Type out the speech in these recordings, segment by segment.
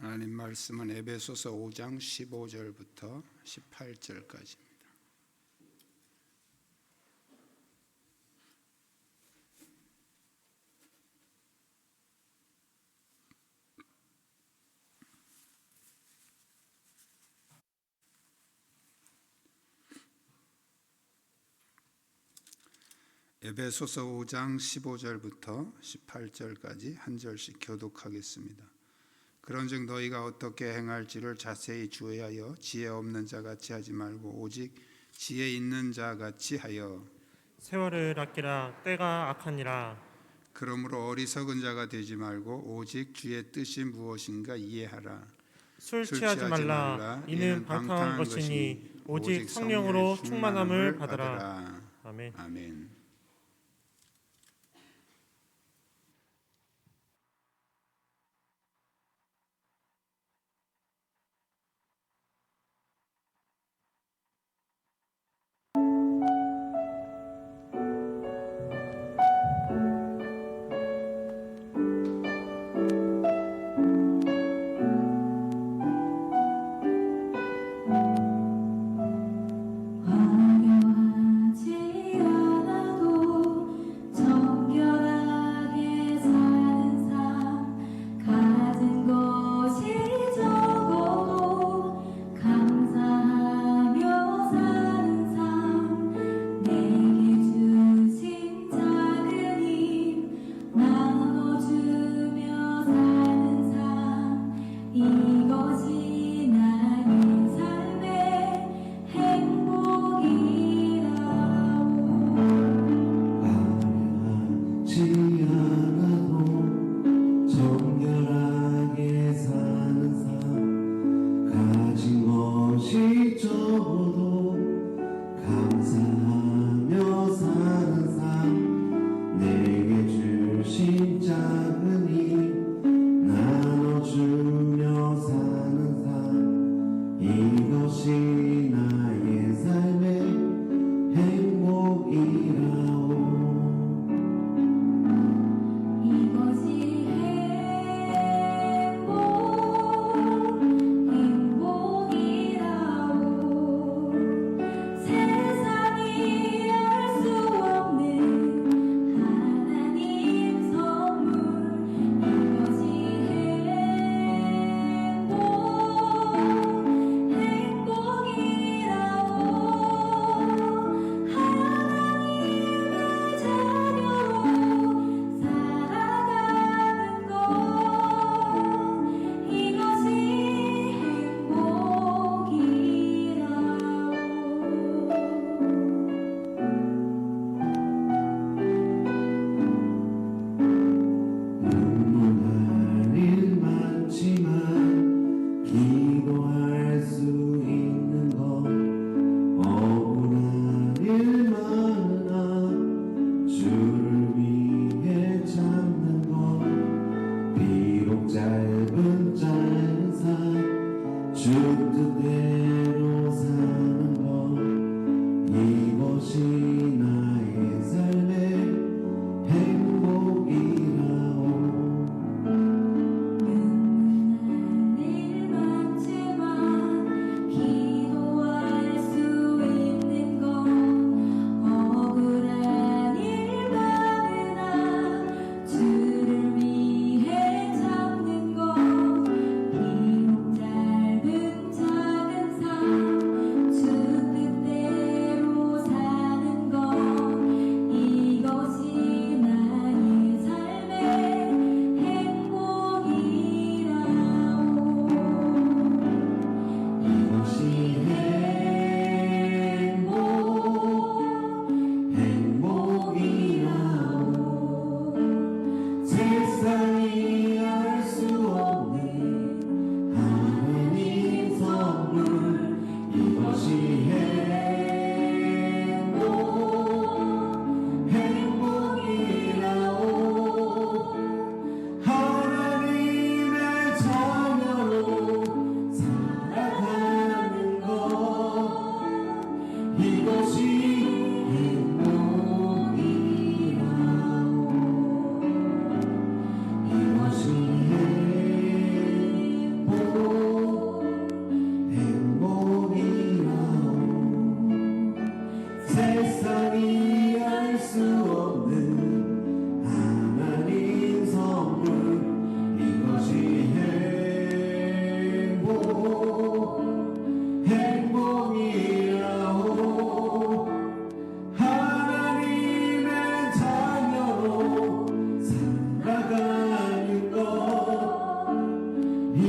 하나님 말씀은 에베소서 5장 15절부터 18절까지입니다. 에베소서 5장 15절부터 18절까지 한 절씩 교독하겠습니다. 그런즉 너희가 어떻게 행할지를 자세히 주의하여 지혜 없는 자같이 하지 말고 오직 지혜 있는 자같이 하여 세월을 아끼라 때가 악하니라. 그러므로 어리석은 자가 되지 말고 오직 주의 뜻이 무엇인가 이해하라. 술 취하지 말라. 이는 방탕한 것이니 오직 성령으로 충만함을 받으라. 아멘. 아멘. 화려하지 않아도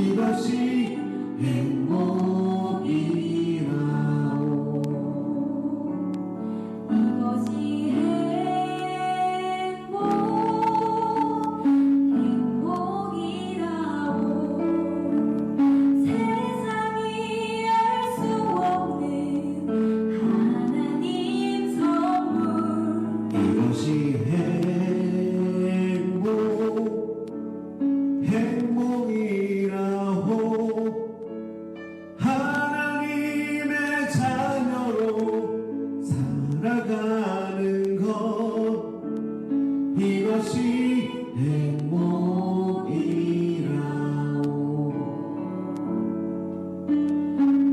이것이 행복이라오 이것이 행복이라오 세상이 알 수 없는 하나님 선물 이것이 행복이라고 하나님의 자녀로 살아가는 것 이것이 행복이라고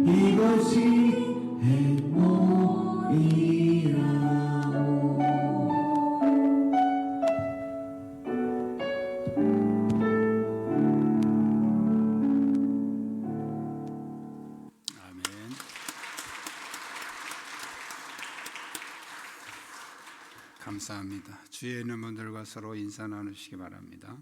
이것이 행복이라고 아멘. 감사합니다. 주위에 있는 분들과 서로 인사 나누시기 바랍니다.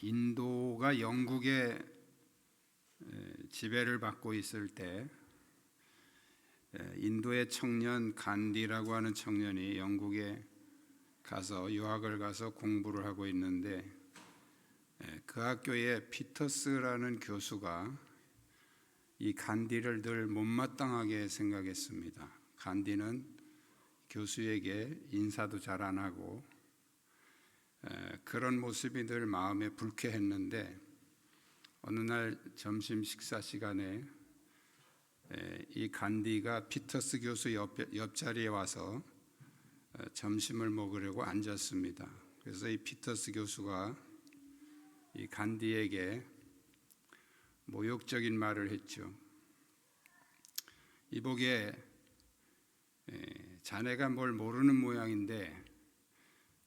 인도가 영국의 지배를 받고 있을 때 인도의 청년 간디라고 하는 청년이 영국에 가서 유학을 가서 공부를 하고 있는데 그 학교에 피터스라는 교수가 이 간디를 늘 못마땅하게 생각했습니다. 간디는 교수에게 인사도 잘 안 하고 그런 모습이 늘 마음에 불쾌했는데 어느 날 점심 식사 시간에 이 간디가 피터스 교수 옆자리에 와서 점심을 먹으려고 앉았습니다. 그래서 이 피터스 교수가 이 간디에게 모욕적인 말을 했죠. 이보게 자네가 뭘 모르는 모양인데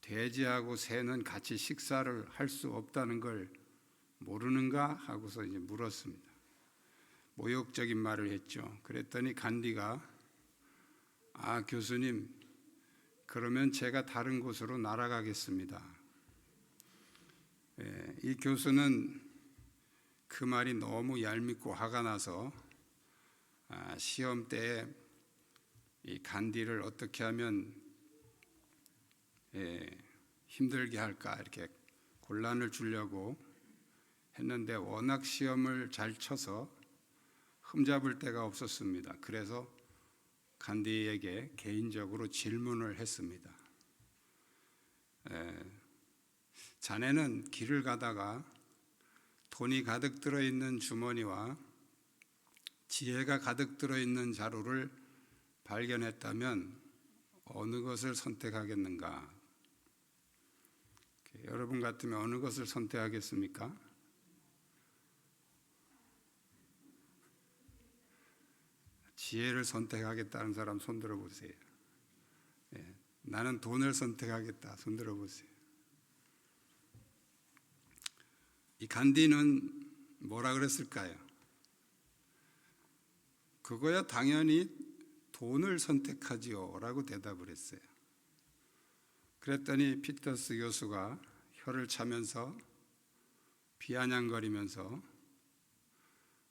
돼지하고 새는 같이 식사를 할 수 없다는 걸 모르는가? 하고서 이제 물었습니다. 모욕적인 말을 했죠. 그랬더니 간디가 교수님 그러면 제가 다른 곳으로 날아가겠습니다. 이 교수는 그 말이 너무 얄밉고 화가 나서 시험 때 이 간디를 어떻게 하면 힘들게 할까 이렇게 곤란을 주려고 했는데 워낙 시험을 잘 쳐서 흠잡을 데가 없었습니다. 그래서 간디에게 개인적으로 질문을 했습니다. 자네는 길을 가다가 돈이 가득 들어있는 주머니와 지혜가 가득 들어있는 자루를 발견했다면 어느 것을 선택하겠는가? 여러분 같으면 어느 것을 선택하겠습니까? 지혜를 선택하겠다는 사람 손 들어보세요. 나는 돈을 선택하겠다. 손 들어보세요. 이 간디는 뭐라 그랬을까요? 그거야 당연히 돈을 선택하지요 라고 대답을 했어요. 그랬더니 피터스 교수가 혀를 차면서 비아냥거리면서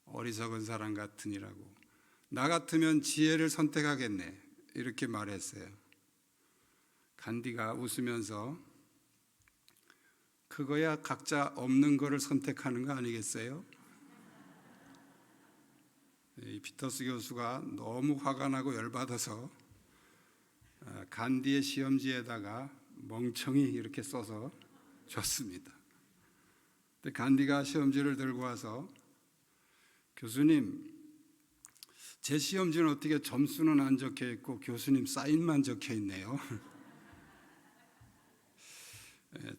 어리석은 사람 같으니라고 나 같으면 지혜를 선택하겠네 이렇게 말했어요. 간디가 웃으면서 그거야 각자 없는 거를 선택하는 거 아니겠어요? 이 피터스 교수가 너무 화가 나고 열받아서 간디의 시험지에다가 멍청이 이렇게 써서 줬습니다. 근데 간디가 시험지를 들고 와서 교수님 제 시험지는 어떻게 점수는 안 적혀 있고 교수님 사인만 적혀 있네요.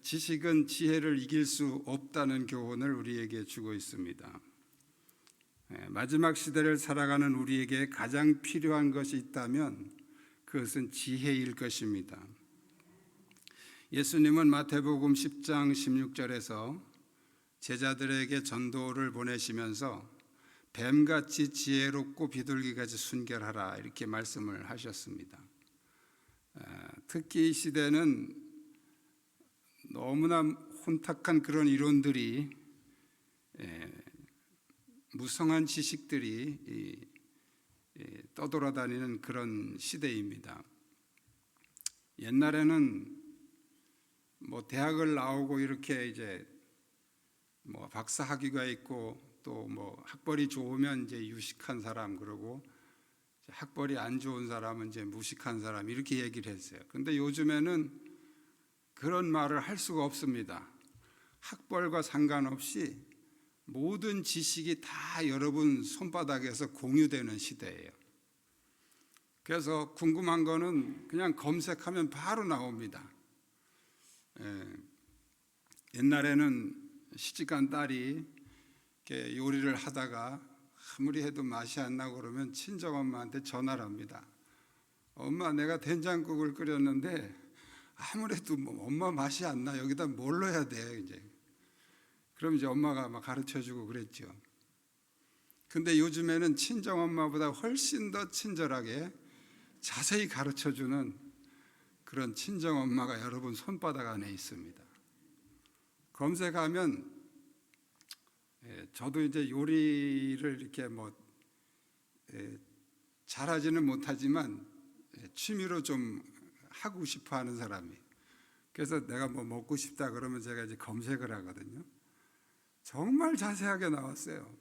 지식은 지혜를 이길 수 없다는 교훈을 우리에게 주고 있습니다. 마지막 시대를 살아가는 우리에게 가장 필요한 것이 있다면 그것은 지혜일 것입니다. 예수님은 마태복음 10장 16절에서 제자들에게 전도를 보내시면서 뱀같이 지혜롭고 비둘기같이 순결하라 이렇게 말씀을 하셨습니다. 특히 이 시대는 너무나 혼탁한 그런 이론들이 무성한 지식들이 떠돌아다니는 그런 시대입니다. 옛날에는 뭐 대학을 나오고 이렇게 이제 뭐 박사 학위가 있고 또 뭐 학벌이 좋으면 이제 유식한 사람, 그러고 학벌이 안 좋은 사람은 이제 무식한 사람 이렇게 얘기를 했어요. 근데 요즘에는 그런 말을 할 수가 없습니다. 학벌과 상관없이 모든 지식이 다 여러분 손바닥에서 공유되는 시대예요. 그래서 궁금한 거는 그냥 검색하면 바로 나옵니다. 옛날에는 시집간 딸이 이렇게 요리를 하다가 아무리 해도 맛이 안 나고 그러면 친정엄마한테 전화를 합니다. 엄마, 내가 된장국을 끓였는데 아무래도 뭐 엄마 맛이 안 나. 여기다 뭘 넣어야 돼? 이제 그럼 이제 엄마가 막 가르쳐주고 그랬죠. 근데 요즘에는 친정엄마보다 훨씬 더 친절하게 자세히 가르쳐주는 그런 친정엄마가 여러분 손바닥 안에 있습니다. 검색하면 저도 이제 요리를 이렇게 뭐 잘하지는 못하지만 취미로 좀 하고 싶어 하는 사람이, 그래서 내가 뭐 먹고 싶다 그러면 제가 이제 검색을 하거든요. 정말 자세하게 나왔어요.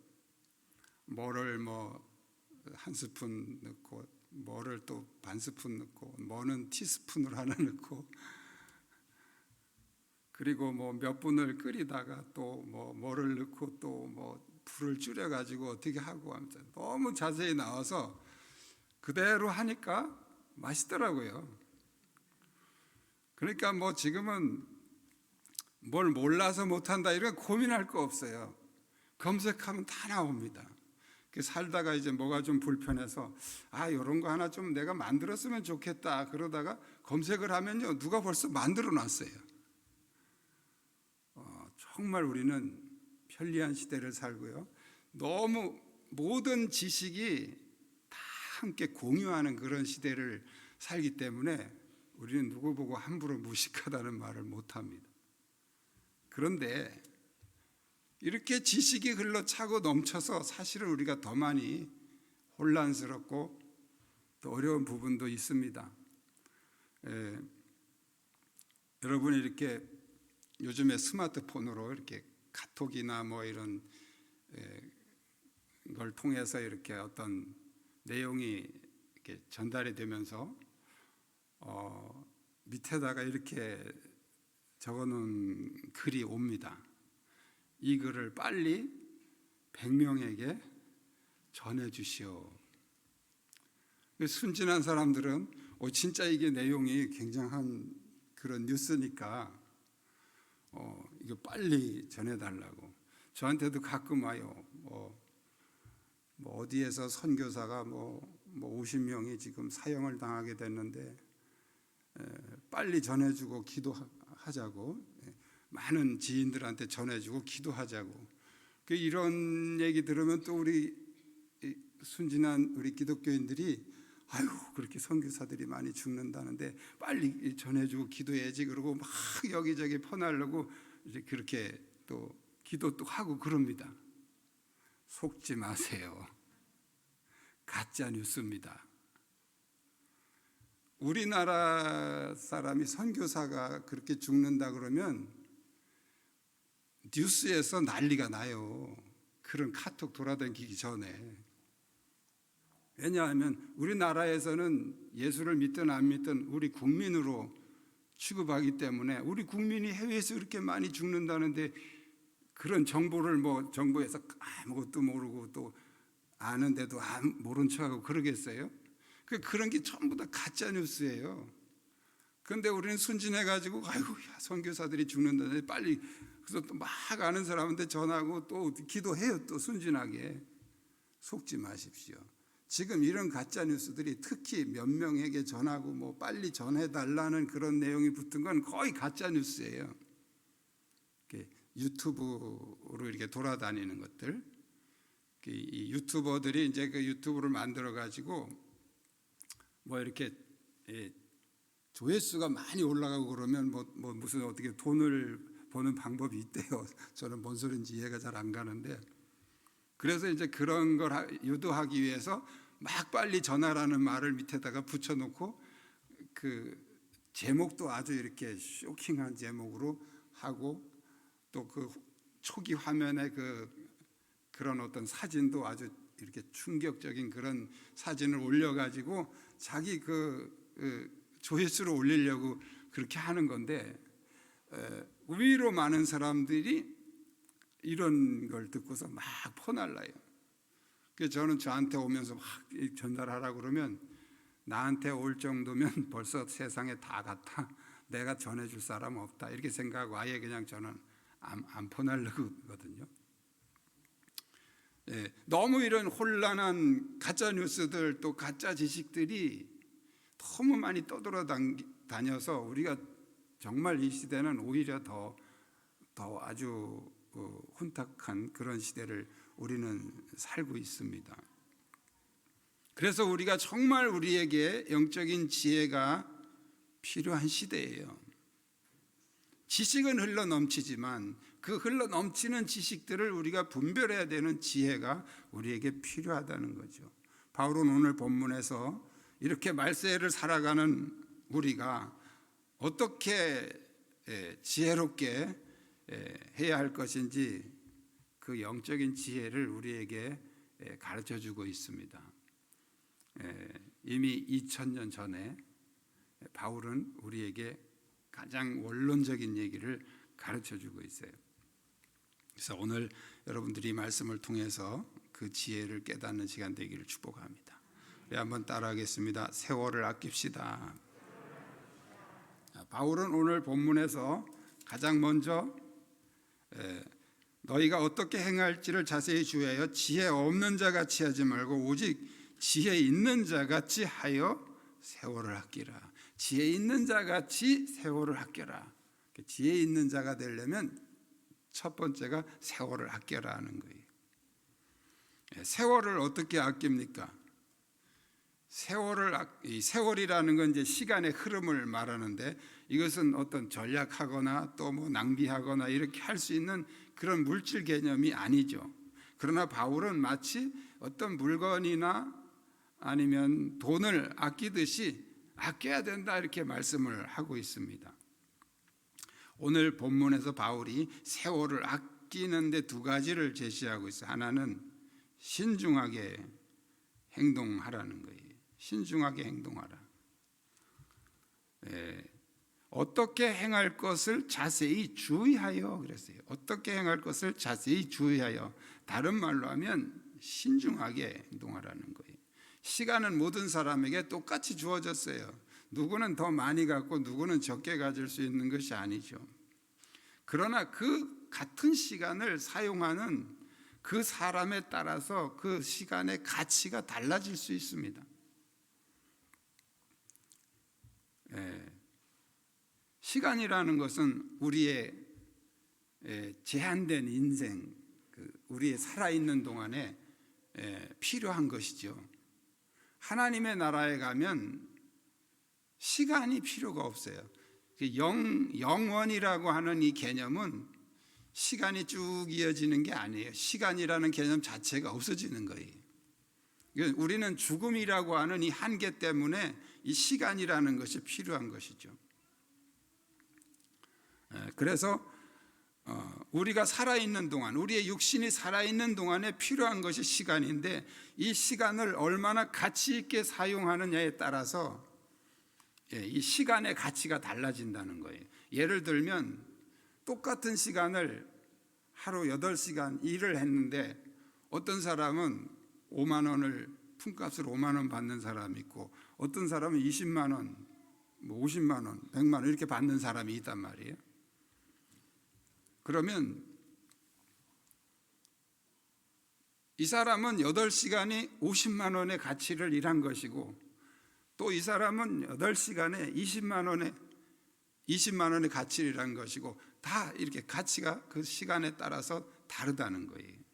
뭐를 뭐 한 스푼 넣고, 뭐를 또 반 스푼 넣고, 뭐는 티스푼으로 하나 넣고, 그리고 뭐 몇 분을 끓이다가 또 뭐를 넣고 또 뭐 불을 줄여 가지고 어떻게 하고 하면서 너무 자세히 나와서 그대로 하니까 맛있더라고요. 그러니까 뭐 지금은 뭘 몰라서 못한다 이런 고민할 거 없어요. 검색하면 다 나옵니다. 살다가 이제 뭐가 좀 불편해서 이런 거 하나 좀 내가 만들었으면 좋겠다 그러다가 검색을 하면요, 누가 벌써 만들어 놨어요. 정말 우리는 편리한 시대를 살고요, 너무 모든 지식이 다 함께 공유하는 그런 시대를 살기 때문에 우리는 누구 보고 함부로 무식하다는 말을 못합니다. 그런데 이렇게 지식이 흘러차고 넘쳐서 사실은 우리가 더 많이 혼란스럽고 또 어려운 부분도 있습니다. 여러분이 이렇게 요즘에 스마트폰으로 이렇게 카톡이나 뭐 이런 걸 통해서 이렇게 어떤 내용이 이렇게 전달이 되면서 밑에다가 이렇게 적어놓은 글이 옵니다. 이 글을 빨리 100명에게 전해주시오. 순진한 사람들은 진짜 이게 내용이 굉장한 그런 뉴스니까 이거 빨리 전해달라고. 저한테도 가끔 와요. 뭐 어디에서 선교사가 뭐 50명이 지금 사형을 당하게 됐는데 빨리 전해주고 기도하자고, 많은 지인들한테 전해주고 기도하자고. 이런 얘기 들으면 또 우리 순진한 우리 기독교인들이 그렇게 선교사들이 많이 죽는다는데 빨리 전해주고 기도해야지, 그러고 막 여기저기 퍼나르고 이제 그렇게 또 기도 또 하고 그럽니다. 속지 마세요. 가짜 뉴스입니다. 우리나라 사람이 선교사가 그렇게 죽는다 그러면 뉴스에서 난리가 나요. 그런 카톡 돌아다니기 전에. 왜냐하면 우리나라에서는 예수를 믿든 안 믿든 우리 국민으로 취급하기 때문에, 우리 국민이 해외에서 그렇게 많이 죽는다는데 그런 정보를 뭐 정부에서 아무것도 모르고 또 아는데도 모른 척하고 그러겠어요? 그런 게 전부 다 가짜 뉴스예요. 그런데 우리는 순진해가지고 선교사들이 죽는다는데 빨리, 그래서 또 막 아는 사람한테 전하고 또 기도해요. 또 순진하게. 속지 마십시오. 지금 이런 가짜 뉴스들이 특히 몇 명에게 전하고 뭐 빨리 전해달라는 그런 내용이 붙은 건 거의 가짜 뉴스예요. 유튜브로 이렇게 돌아다니는 것들. 이 유튜버들이 이제 그 유튜브를 만들어 가지고 뭐 이렇게 조회수가 많이 올라가고 그러면 뭐 무슨 어떻게 돈을 버는 방법이 있대요. 저는 뭔 소리인지 이해가 잘 안 가는데, 그래서 이제 그런 걸 유도하기 위해서 막 빨리 전하라는 말을 밑에다가 붙여놓고 그 제목도 아주 이렇게 쇼킹한 제목으로 하고, 또 그 초기 화면에 그런 어떤 사진도 아주 이렇게 충격적인 그런 사진을 올려가지고 자기 조회수를 올리려고 그렇게 하는 건데, 의외로 많은 사람들이 이런 걸 듣고서 막 퍼날라요. 그래서 저는 저한테 오면서 막 전달하라고 그러면, 나한테 올 정도면 벌써 세상에 다 갔다, 내가 전해줄 사람 없다 이렇게 생각하고 아예 그냥 저는 안 퍼날르거든요. 너무 이런 혼란한 가짜 뉴스들, 또 가짜 지식들이 너무 많이 떠돌아다녀서 우리가 정말 이 시대는 오히려 더 아주 혼탁한 그런 시대를 우리는 살고 있습니다. 그래서 우리가 정말 우리에게 영적인 지혜가 필요한 시대예요. 지식은 흘러 넘치지만 그 흘러 넘치는 지식들을 우리가 분별해야 되는 지혜가 우리에게 필요하다는 거죠. 바울은 오늘 본문에서 이렇게 말세를 살아가는 우리가 어떻게 지혜롭게 해야 할 것인지 그 영적인 지혜를 우리에게 가르쳐 주고 있습니다. 이미 2000년 전에 바울은 우리에게 가장 원론적인 얘기를 가르쳐 주고 있어요. 그래서 오늘 여러분들이 말씀을 통해서 그 지혜를 깨닫는 시간 되기를 축복합니다. 우리 한번 따라하겠습니다. 세월을 아낍시다. 바울은 오늘 본문에서 가장 먼저 너희가 어떻게 행할지를 자세히 주의하여 지혜 없는 자 같이 하지 말고 오직 지혜 있는 자 같이 하여 세월을 아끼라. 지혜 있는 자 같이 세월을 아껴라. 지혜 있는 자가 되려면 첫 번째가 세월을 아껴라 하는 거예요. 세월을 어떻게 아낍니까? 세월이라는 건 이제 시간의 흐름을 말하는데, 이것은 어떤 전략하거나 또 뭐 낭비하거나 이렇게 할 수 있는 그런 물질 개념이 아니죠. 그러나 바울은 마치 어떤 물건이나 아니면 돈을 아끼듯이 아껴야 된다 이렇게 말씀을 하고 있습니다. 오늘 본문에서 바울이 세월을 아끼는데 두 가지를 제시하고 있어요. 하나는 신중하게 행동하라는 거예요. 신중하게 행동하라. 어떻게 행할 것을 자세히 주의하여 그랬어요. 어떻게 행할 것을 자세히 주의하여. 다른 말로 하면 신중하게 행동하라는 거예요. 시간은 모든 사람에게 똑같이 주어졌어요. 누구는 더 많이 갖고 누구는 적게 가질 수 있는 것이 아니죠. 그러나 그 같은 시간을 사용하는 그 사람에 따라서 그 시간의 가치가 달라질 수 있습니다. 시간이라는 것은 우리의 제한된 인생, 우리의 살아있는 동안에 필요한 것이죠. 하나님의 나라에 가면 시간이 필요가 없어요. 영원이라고 하는 이 개념은 시간이 쭉 이어지는 게 아니에요. 시간이라는 개념 자체가 없어지는 거예요. 우리는 죽음이라고 하는 이 한계 때문에 이 시간이라는 것이 필요한 것이죠. 그래서 우리가 살아있는 동안, 우리의 육신이 살아있는 동안에 필요한 것이 시간인데, 이 시간을 얼마나 가치 있게 사용하느냐에 따라서 이 시간의 가치가 달라진다는 거예요. 예를 들면 똑같은 시간을 하루 8시간 일을 했는데 어떤 사람은 5만 원을 품값으로 5만 원 받는 사람이 있고, 어떤 사람은 20만 원, 50만 원, 100만 원 이렇게 받는 사람이 있단 말이에요. 그러면 이 사람은 8시간이 50만 원의 가치를 일한 것이고, 또 이 사람은 8시간에 20만 원의 가치를 일한 것이고, 다 이렇게 가치가 그 시간에 따라서 다르다는 거예요.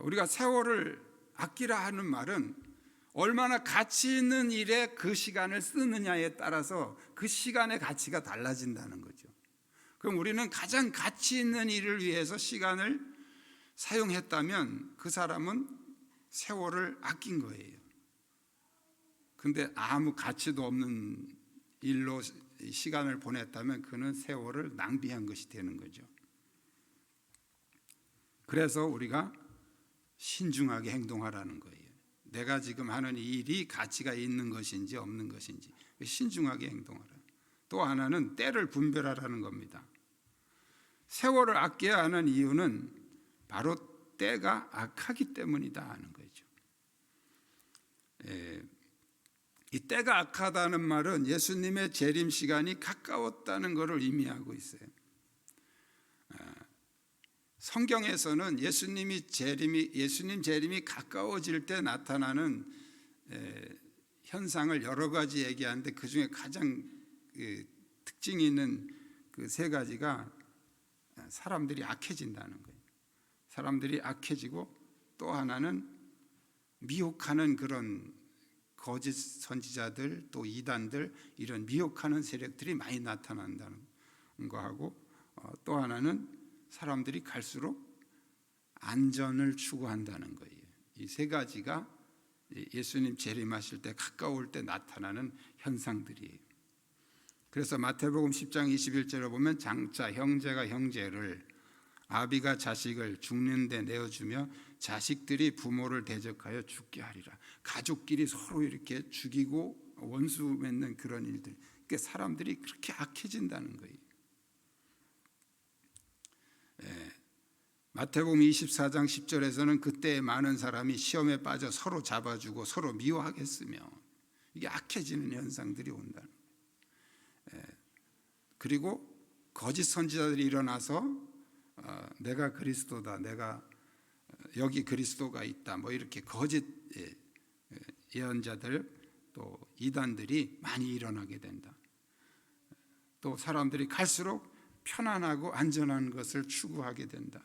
우리가 세월을 아끼라 하는 말은 얼마나 가치 있는 일에 그 시간을 쓰느냐에 따라서 그 시간의 가치가 달라진다는 거죠. 그럼 우리는 가장 가치 있는 일을 위해서 시간을 사용했다면 그 사람은 세월을 아낀 거예요. 근데 아무 가치도 없는 일로 시간을 보냈다면 그는 세월을 낭비한 것이 되는 거죠. 그래서 우리가 신중하게 행동하라는 거예요. 내가 지금 하는 이 일이 가치가 있는 것인지 없는 것인지 신중하게 행동하라. 또 하나는 때를 분별하라는 겁니다. 세월을 아껴야 하는 이유는 바로 때가 악하기 때문이다 하는 거죠. 이 때가 악하다는 말은 예수님의 재림 시간이 가까웠다는 것을 의미하고 있어요. 성경에서는 예수님 재림이 가까워질 때 나타나는 현상을 여러 가지 얘기하는데 그 중에 가장 특징이 있는 그 세 가지가 사람들이 악해진다는 거예요. 사람들이 악해지고 또 하나는 미혹하는 그런 거짓 선지자들 또 이단들 이런 미혹하는 세력들이 많이 나타난다는 거하고 또 하나는 사람들이 갈수록 안전을 추구한다는 거예요. 이 세 가지가 예수님 재림하실 때 가까울 때 나타나는 현상들이에요. 그래서 마태복음 10장 21절에 보면 장차 형제가 형제를 아비가 자식을 죽는 데 내어주며 자식들이 부모를 대적하여 죽게 하리라. 가족끼리 서로 이렇게 죽이고 원수 맺는 그런 일들. 그러니까 사람들이 그렇게 악해진다는 거예요. 마태복음 24장 10절에서는 그때 많은 사람이 시험에 빠져 서로 잡아주고 서로 미워하겠으며 이게 악해지는 현상들이 온다는 거예요. 그리고 거짓 선지자들이 일어나서 내가 그리스도다, 내가 여기 그리스도가 있다, 뭐 이렇게 거짓 예언자들 또 이단들이 많이 일어나게 된다. 또 사람들이 갈수록 편안하고 안전한 것을 추구하게 된다.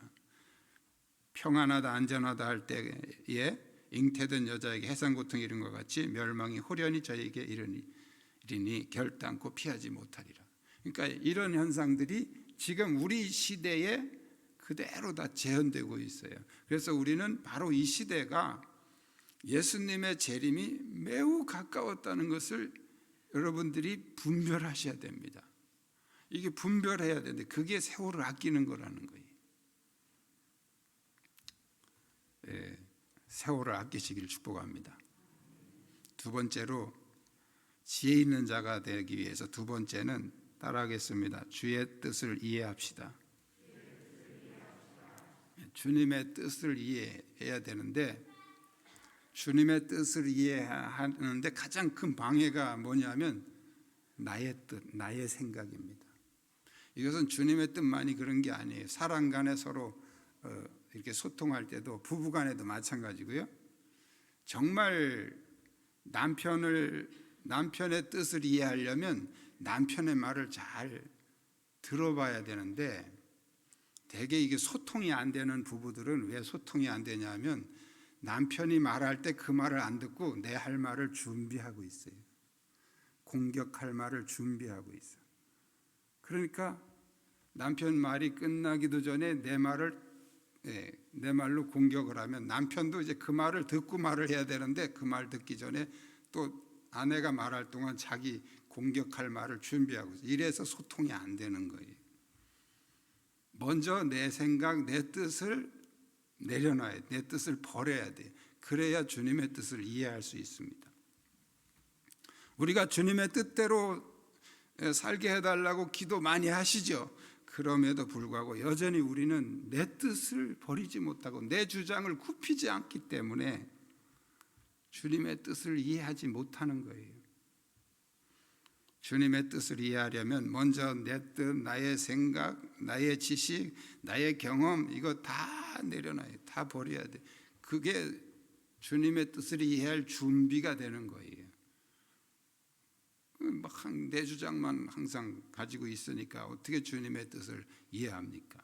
평안하다 안전하다 할 때에 잉태된 여자에게 해산고통이 이른 것 같이 멸망이 호련히 저에게 이르니 결단코 피하지 못하리라. 그러니까 이런 현상들이 지금 우리 시대에 그대로 다 재현되고 있어요. 그래서 우리는 바로 이 시대가 예수님의 재림이 매우 가까웠다는 것을 여러분들이 분별하셔야 됩니다. 이게 분별해야 되는데 그게 세월을 아끼는 거라는 거예요. 세월을 아끼시기를 축복합니다. 두 번째로 지혜 있는 자가 되기 위해서 두 번째는 따라하겠습니다. 주의 뜻을 이해합시다. 주님의 뜻을 이해해야 되는데 주님의 뜻을 이해하는데 가장 큰 방해가 뭐냐면 나의 뜻, 나의 생각입니다. 이것은 주님의 뜻만이 그런 게 아니에요. 사람 간에 서로 이렇게 소통할 때도 부부 간에도 마찬가지고요. 정말 남편의 뜻을 이해하려면 남편의 말을 잘 들어봐야 되는데 대개 이게 소통이 안 되는 부부들은 왜 소통이 안 되냐면 남편이 말할 때 그 말을 안 듣고 내 할 말을 준비하고 있어요. 공격할 말을 준비하고 있어요. 그러니까 남편 말이 끝나기도 전에 내 말로 공격을 하면 남편도 이제 그 말을 듣고 말을 해야 되는데 그 말 듣기 전에 또 아내가 말할 동안 자기 공격할 말을 준비하고 있어요. 이래서 소통이 안 되는 거예요. 먼저 내 생각, 내 뜻을 내려놔야 돼. 내 뜻을 버려야 돼. 그래야 주님의 뜻을 이해할 수 있습니다. 우리가 주님의 뜻대로 살게 해달라고 기도 많이 하시죠. 그럼에도 불구하고 여전히 우리는 내 뜻을 버리지 못하고 내 주장을 굽히지 않기 때문에 주님의 뜻을 이해하지 못하는 거예요. 주님의 뜻을 이해하려면 먼저 내 뜻, 나의 생각, 나의 지식, 나의 경험 이거 다 내려놔야 돼. 다 버려야 돼. 그게 주님의 뜻을 이해할 준비가 되는 거예요. 막 내 주장만 항상 가지고 있으니까 어떻게 주님의 뜻을 이해합니까?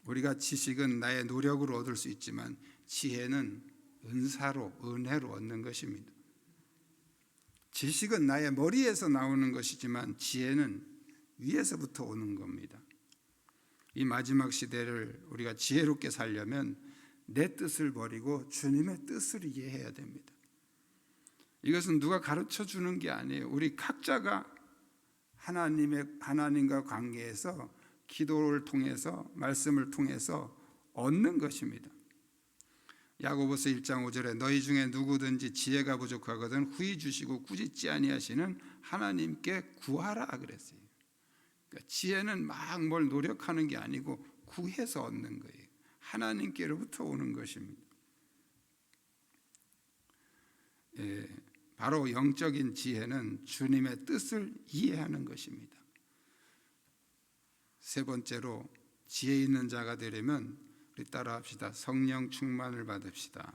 우리가 지식은 나의 노력으로 얻을 수 있지만 지혜는 은사로, 은혜로 얻는 것입니다. 지식은 나의 머리에서 나오는 것이지만 지혜는 위에서부터 오는 겁니다. 이 마지막 시대를 우리가 지혜롭게 살려면 내 뜻을 버리고 주님의 뜻을 이해해야 됩니다. 이것은 누가 가르쳐 주는 게 아니에요. 우리 각자가 하나님과 관계에서 기도를 통해서 말씀을 통해서 얻는 것입니다. 야고보서 1장 5절에 너희 중에 누구든지 지혜가 부족하거든 후히 주시고 꾸짖지 아니하시는 하나님께 구하라 그랬어요. 그러니까 지혜는 막 뭘 노력하는 게 아니고 구해서 얻는 거예요. 하나님께로부터 오는 것입니다. 바로 영적인 지혜는 주님의 뜻을 이해하는 것입니다. 세 번째로 지혜 있는 자가 되려면 우리 따라합시다. 성령 충만을 받읍시다.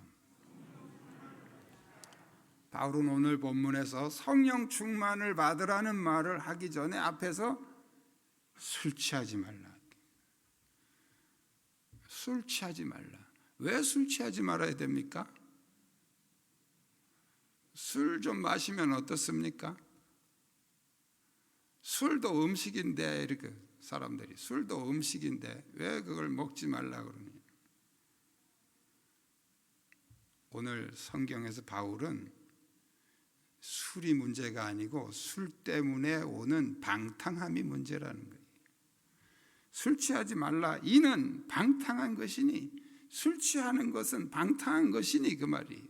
바울은 오늘 본문에서 성령 충만을 받으라는 말을 하기 전에 앞에서 술 취하지 말라. 술 취하지 말라. 왜 술 취하지 말아야 됩니까? 술 좀 마시면 어떻습니까? 술도 음식인데 이렇게 사람들이 술도 음식인데 왜 그걸 먹지 말라 그러니? 오늘 성경에서 바울은 술이 문제가 아니고 술 때문에 오는 방탕함이 문제라는 거예요. 술 취하지 말라. 이는 방탕한 것이니 술 취하는 것은 방탕한 것이니 그 말이.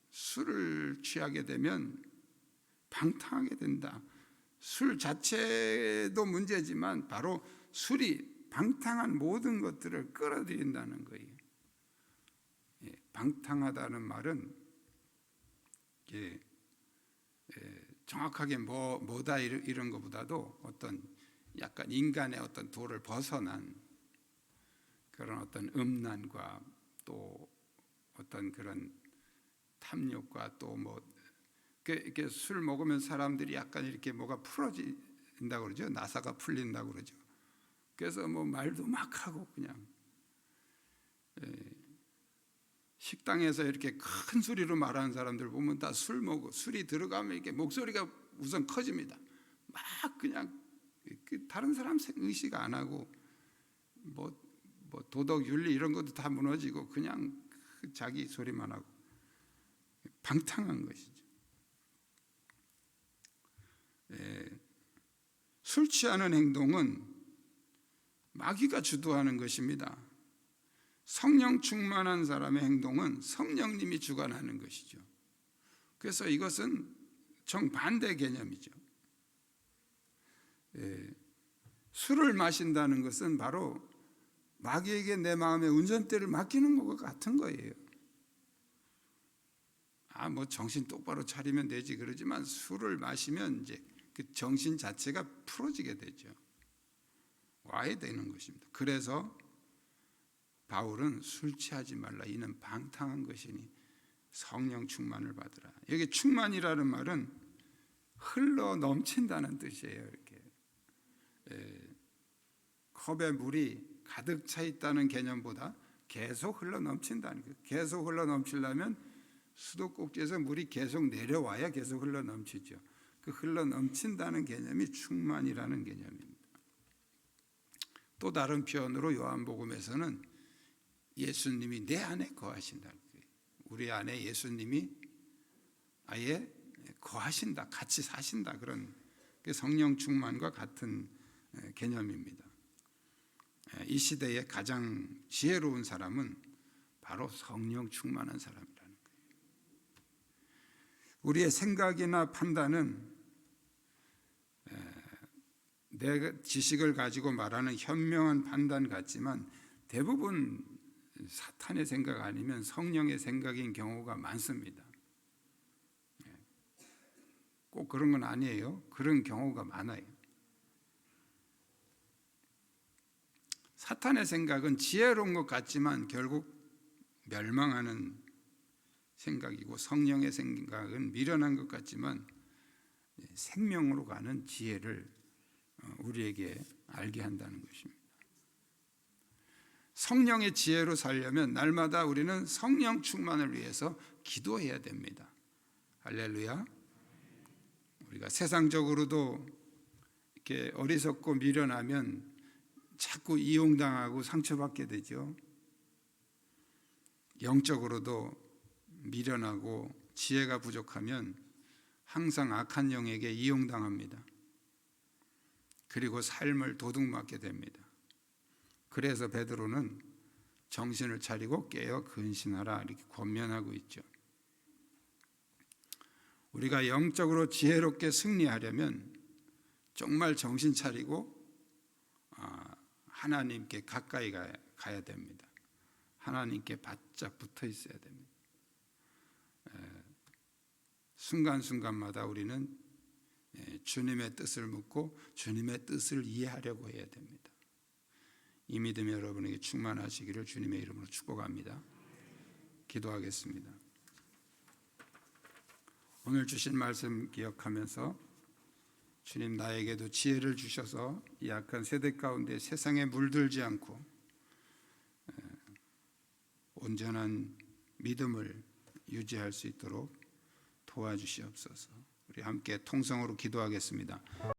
술을 취하게 되면 방탕하게 된다. 술 자체도 문제지만 바로 술이 방탕한 모든 것들을 끌어들인다는 거예요. 방탕하다는 말은 정확하게 뭐다 이런 것보다도 어떤 약간 인간의 어떤 도를 벗어난 그런 어떤 음란과 또 어떤 그런 탐욕과 또 뭐 이렇게 술 먹으면 사람들이 약간 이렇게 뭐가 풀어진다고 그러죠. 나사가 풀린다고 그러죠. 그래서 뭐 말도 막 하고 그냥 식당에서 이렇게 큰 소리로 말하는 사람들 보면 다 술 먹고 술이 들어가면 이렇게 목소리가 우선 커집니다. 막 그냥 다른 사람 의식 안 하고 뭐 도덕 윤리 이런 것도 다 무너지고 그냥 자기 소리만 하고 방탕한 것이죠. 술 취하는 행동은 마귀가 주도하는 것입니다. 성령 충만한 사람의 행동은 성령님이 주관하는 것이죠. 그래서 이것은 정반대 개념이죠. 술을 마신다는 것은 바로 마귀에게 내 마음의 운전대를 맡기는 것과 같은 거예요. 뭐 정신 똑바로 차리면 되지 그러지만 술을 마시면 이제 그 정신 자체가 풀어지게 되죠. 와야 되는 것입니다. 그래서 바울은 술 취하지 말라. 이는 방탕한 것이니 성령 충만을 받으라. 여기 충만이라는 말은 흘러 넘친다는 뜻이에요. 이렇게 컵에 물이 가득 차 있다는 개념보다 계속 흘러 넘친다는 거예요. 계속 흘러 넘치려면 수도꼭지에서 물이 계속 내려와야 계속 흘러 넘치죠. 그 흘러 넘친다는 개념이 충만이라는 개념입니다. 또 다른 표현으로 요한복음에서는 예수님이 내 안에 거하신다. 우리 안에 예수님이 아예 거하신다, 같이 사신다. 그런 성령 충만과 같은 개념입니다. 이 시대에 가장 지혜로운 사람은 바로 성령 충만한 사람이라는 거예요. 우리의 생각이나 판단은 내 지식을 가지고 말하는 현명한 판단 같지만 대부분 사탄의 생각 아니면 성령의 생각인 경우가 많습니다. 꼭 그런 건 아니에요. 그런 경우가 많아요. 사탄의 생각은 지혜로운 것 같지만 결국 멸망하는 생각이고 성령의 생각은 미련한 것 같지만 생명으로 가는 지혜를 우리에게 알게 한다는 것입니다. 성령의 지혜로 살려면 날마다 우리는 성령 충만을 위해서 기도해야 됩니다. 할렐루야. 우리가 세상적으로도 이렇게 어리석고 미련하면 자꾸 이용당하고 상처받게 되죠. 영적으로도 미련하고 지혜가 부족하면 항상 악한 영에게 이용당합니다. 그리고 삶을 도둑맞게 됩니다. 그래서 베드로는 정신을 차리고 깨어 근신하라 이렇게 권면하고 있죠. 우리가 영적으로 지혜롭게 승리하려면 정말 정신 차리고 하나님께 가까이 가야 됩니다. 하나님께 바짝 붙어 있어야 됩니다. 순간순간마다 우리는 주님의 뜻을 묻고 주님의 뜻을 이해하려고 해야 됩니다. 이 믿음 여러분에게 충만하시기를 주님의 이름으로 축복합니다. 기도하겠습니다. 오늘 주신 말씀 기억하면서 주님 나에게도 지혜를 주셔서 이 악한 세대 가운데 세상에 물들지 않고 온전한 믿음을 유지할 수 있도록 도와주시옵소서. 우리 함께 통성으로 기도하겠습니다.